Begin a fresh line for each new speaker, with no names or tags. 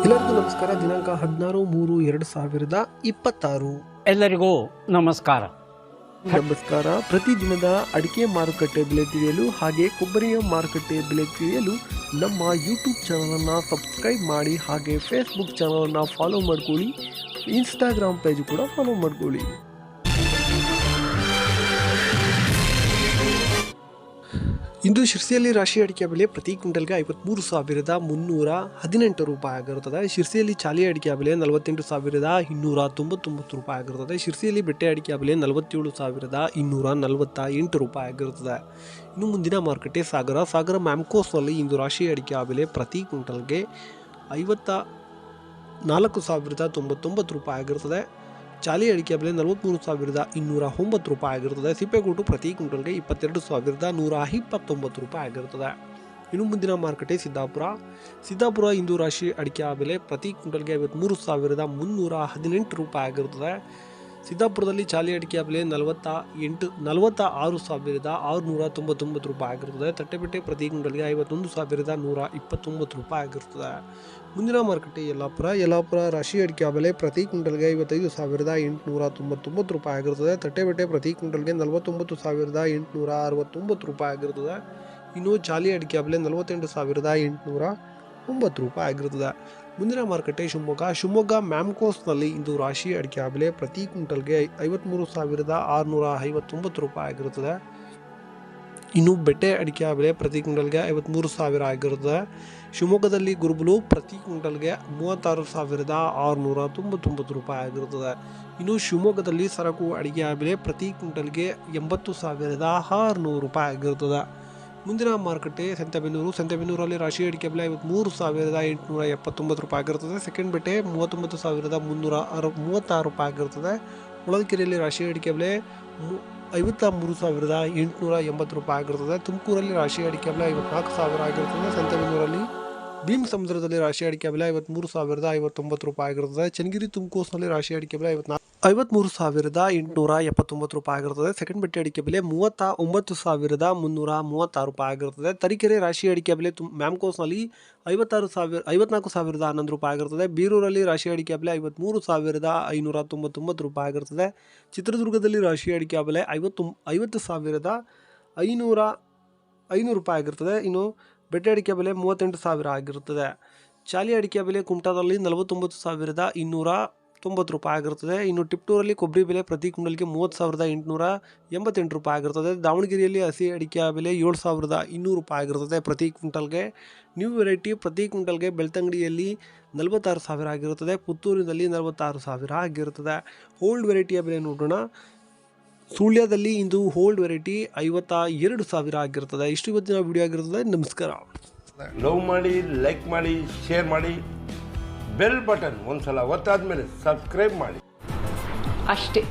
ಎಲ್ಲರಿಗೂ ನಮಸ್ಕಾರ. ದಿನಾಂಕ 16/3/2026.
ಎಲ್ಲರಿಗೂ ನಮಸ್ಕಾರ.
ಪ್ರತಿದಿನದ ಅಡಿಕೆ ಮಾರುಕಟ್ಟೆ ಬೆಲೆ ತಿಳಿಯಲು ಹಾಗೆ ಕೊಬ್ಬರಿಯ ಮಾರುಕಟ್ಟೆ ಬೆಲೆ ತಿಳಿಯಲು ನಮ್ಮ ಯೂಟ್ಯೂಬ್ ಚಾನಲನ್ನು ಸಬ್ಸ್ಕ್ರೈಬ್ ಮಾಡಿ, ಹಾಗೆ ಫೇಸ್ಬುಕ್ ಚಾನಲನ್ನು ಫಾಲೋ ಮಾಡ್ಕೊಳ್ಳಿ, ಇನ್ಸ್ಟಾಗ್ರಾಮ್ ಪೇಜ್ ಕೂಡ ಫಾಲೋ ಮಾಡ್ಕೊಳ್ಳಿ. ಇಂದು ಶಿರ್ಸಿಯಲ್ಲಿ ರಾಶಿ ಅಡಿಕೆ ಬೆಲೆ ಪ್ರತಿ ಕ್ವಿಂಟಲ್ಗೆ 53,318 ರೂಪಾಯಿ ಆಗಿರುತ್ತದೆ. ಶಿರ್ಸಿಯಲ್ಲಿ ಚಾಲಿ ಅಡಿಕೆ ಬೆಲೆ 48,299 ರೂಪಾಯಿ ಆಗಿರುತ್ತದೆ. ಶಿರ್ಸಿಯಲ್ಲಿ ಬೆಟ್ಟೆ ಅಡಿಕೆ ಬೆಲೆ 47,248 ರೂಪಾಯಿ ಆಗಿರುತ್ತದೆ. ಇನ್ನು ಮುಂದಿನ ಮಾರುಕಟ್ಟೆ ಸಾಗರ ಮ್ಯಾಮ್ಕೋಸ್ನಲ್ಲಿ ಇಂದು ರಾಶಿ ಅಡಿಕೆ ಬೆಲೆ ಪ್ರತಿ ಕ್ವಿಂಟಲ್ಗೆ 54,099 ರೂಪಾಯಿ ಆಗಿರುತ್ತದೆ. ಚಾಲಿ ಅಡಿಕೆ ಬೆಲೆ 43,209 ರೂಪಾಯಿ ಆಗಿರುತ್ತದೆ. ಸಿಪ್ಪೆಗೋಟು ಪ್ರತಿ ಕ್ವಿಂಟಲ್ಗೆ 22,129 ರೂಪಾಯಿ ಆಗಿರುತ್ತದೆ. ಇನ್ನು ಮುಂದಿನ ಮಾರುಕಟ್ಟೆ ಸಿದ್ದಾಪುರ ಇಂದು ರಾಶಿ ಅಡಿಕೆ ಬೆಲೆ ಪ್ರತಿ ಕ್ವಿಂಟಲ್ಗೆ 53,318 ರೂಪಾಯಿ ಆಗಿರುತ್ತದೆ. ಸಿದ್ದಾಪುರದಲ್ಲಿ ಚಾಲಿ ಅಡಿಕೆ ಬೆಲೆ 46,699 ರೂಪಾಯಿ ಆಗಿರುತ್ತದೆ. ತಟ್ಟೆಬೆಟ್ಟೆ ಪ್ರತಿ ಕ್ವಿಂಟಲ್ಗೆ 51,129 ರೂಪಾಯಿ ಆಗಿರುತ್ತದೆ. ಮುಂದಿನ ಮಾರುಕಟ್ಟೆ ಯಲ್ಲಾಪುರ ರಾಶಿ ಅಡಿಕೆ ಬೆಲೆ ಪ್ರತಿ ಕ್ವಿಂಟಲ್ಗೆ 55,899 ರೂಪಾಯಿ ಆಗಿರುತ್ತದೆ. ತಟ್ಟೆಬೆಟ್ಟೆ ಪ್ರತಿ ಕ್ವಿಂಟಲ್ಗೆ 49,869 ರೂಪಾಯಿ ಆಗಿರುತ್ತದೆ. ಇನ್ನು ಚಾಲಿ ಅಡಿಕೆ ಬೆಲೆ 48,809 ರೂಪಾಯಿ ಆಗಿರುತ್ತದೆ. ಮುಂದಿನ ಮಾರುಕಟ್ಟೆ ಶಿವಮೊಗ್ಗ ಮ್ಯಾಮ್ಕೋಸ್ನಲ್ಲಿ ಇಂದು ರಾಶಿ ಅಡಿಕೆ ಬೆಲೆ ಪ್ರತಿ ಕ್ವಿಂಟಲ್ಗೆ 53,659 ರೂಪಾಯಿ ಆಗಿರುತ್ತದೆ. ಇನ್ನು ಬೆಟ್ಟೆ ಅಡಿಕೆ ಬೆಲೆ ಪ್ರತಿ ಕ್ವಿಂಟಲ್ಗೆ 53,000 ಆಗಿರುತ್ತದೆ. ಶಿವಮೊಗ್ಗದಲ್ಲಿ ಗುರುಬಲು ಪ್ರತಿ ಕ್ವಿಂಟಲ್ಗೆ 36,699 ರೂಪಾಯಿ ಆಗಿರುತ್ತದೆ. ಇನ್ನು ಶಿವಮೊಗ್ಗದಲ್ಲಿ ಸರಕು ಅಡಿಕೆ ಬೆಲೆ ಪ್ರತಿ ಕ್ವಿಂಟಲ್ಗೆ 80,600 ರೂಪಾಯಿ ಆಗಿರುತ್ತದೆ. ಮುಂದಿನ ಮಾರುಕಟ್ಟೆ ಸಂತೆಬೆನ್ನೂರಲ್ಲಿ ರಾಶಿ ಅಡಿಕೆ ಬೆಲೆ 53,879 ರೂಪಾಯಿ ಆಗಿರುತ್ತದೆ. ಸೆಕೆಂಡ್ ಬೆಟ್ಟೆ 39,336 ರೂಪಾಯಿ ಆಗಿರುತ್ತದೆ. ಹೊಳಲ್ಕೆರೆಯಲ್ಲಿ ರಾಶಿ ಅಡಿಕೆ ಬೆಲೆ 53,880 ರೂಪಾಯಿ ಆಗಿರುತ್ತದೆ. ತುಮಕೂರಲ್ಲಿ ರಾಶಿ ಅಡಿಕೆ ಬೆಲೆ 54,000 ಆಗಿರುತ್ತದೆ. ಸಂತೆಬೆನ್ನೂರಲ್ಲಿ ಭೀಮ್ ಸಮುದ್ರದಲ್ಲಿ ರಾಶಿ ಅಡಿಕೆ ಬೆಲೆ 53,059 ರೂಪಾಯಿ ಆಗಿರುತ್ತದೆ. ಚನ್ನಗಿರಿ ತುಮಕೂರಿನಲ್ಲಿ ರಾಶಿ ಅಡಿಕೆ ಬೆಲೆ 53,879 ರೂಪಾಯಿ ಆಗಿರುತ್ತದೆ. ಸೆಕೆಂಡ್ ಬೆಟ್ಟೆ ಅಡಿಕೆ ಬೆಲೆ 39,336 ರೂಪಾಯಿ ಆಗಿರುತ್ತದೆ. ತರೀಕೆರೆ ರಾಶಿ ಅಡಿಕೆ ಬೆಲೆ ಮ್ಯಾಮ್ಕೋಸ್ನಲ್ಲಿ 54,011 ರೂಪಾಯಿ ಆಗಿರುತ್ತದೆ. ಬೀರೂರಲ್ಲಿ ರಾಶಿ ಅಡಿಕೆ ಬೆಲೆ 53,599 ರೂಪಾಯಿ ಆಗಿರುತ್ತದೆ. ಚಿತ್ರದುರ್ಗದಲ್ಲಿ ರಾಶಿ ಅಡಿಕೆ ಬೆಲೆ 50,500 ರೂಪಾಯಿ ಆಗಿರುತ್ತದೆ. ಇನ್ನು ಬೆಟ್ಟೆ ಅಡಿಕೆ ಬೆಲೆ 38,000 ಆಗಿರುತ್ತದೆ. ಚಾಲಿ ಅಡಿಕೆ ಬೆಲೆ ಕುಮಟಾದಲ್ಲಿ 49,290 ರೂಪಾಯಿ ಆಗಿರುತ್ತದೆ. ಇನ್ನು ಟಿಪ್ಟೂರಲ್ಲಿ ಕೊಬ್ಬರಿ ಬೆಲೆ ಪ್ರತಿ ಕ್ವಿಂಟಲ್ಗೆ 30,888 ರೂಪಾಯಿ ಆಗಿರುತ್ತದೆ. ದಾವಣಗೆರೆಯಲ್ಲಿ ಹಸಿ ಅಡಿಕೆ ಬೆಲೆ 7,200 ರೂಪಾಯಿ ಆಗಿರುತ್ತದೆ ಪ್ರತಿ ಕ್ವಿಂಟಲ್ಗೆ. ನ್ಯೂ ವೆರೈಟಿ ಪ್ರತಿ ಕ್ವಿಂಟಲ್ಗೆ ಬೆಳ್ತಂಗಡಿಯಲ್ಲಿ 46,000 ಆಗಿರುತ್ತದೆ. ಪುತ್ತೂರಿನಲ್ಲಿ 46,000 ಆಗಿರುತ್ತದೆ. ಓಲ್ಡ್ ವೆರೈಟಿಯ ಬೆಲೆ ನೋಡೋಣ. ಸುಳ್ಯದಲ್ಲಿ ಇಂದು ಓಲ್ಡ್ ವೆರೈಟಿ 52,000 ಆಗಿರುತ್ತದೆ. ಇಷ್ಟು ಇವತ್ತಿನ ವಿಡಿಯೋ ಆಗಿರುತ್ತದೆ. ನಮಸ್ಕಾರ.
ಲವ್ ಮಾಡಿ, ಲೈಕ್ ಮಾಡಿ, ಶೇರ್ ಮಾಡಿ, ಬೆಲ್ ಬಟನ್ ಒಂದ್ಸಲ ಒತ್ತಾದ್ಮೇಲೆ ಸಬ್ಸ್ಕ್ರೈಬ್ ಮಾಡಿ
ಅಷ್ಟೇ.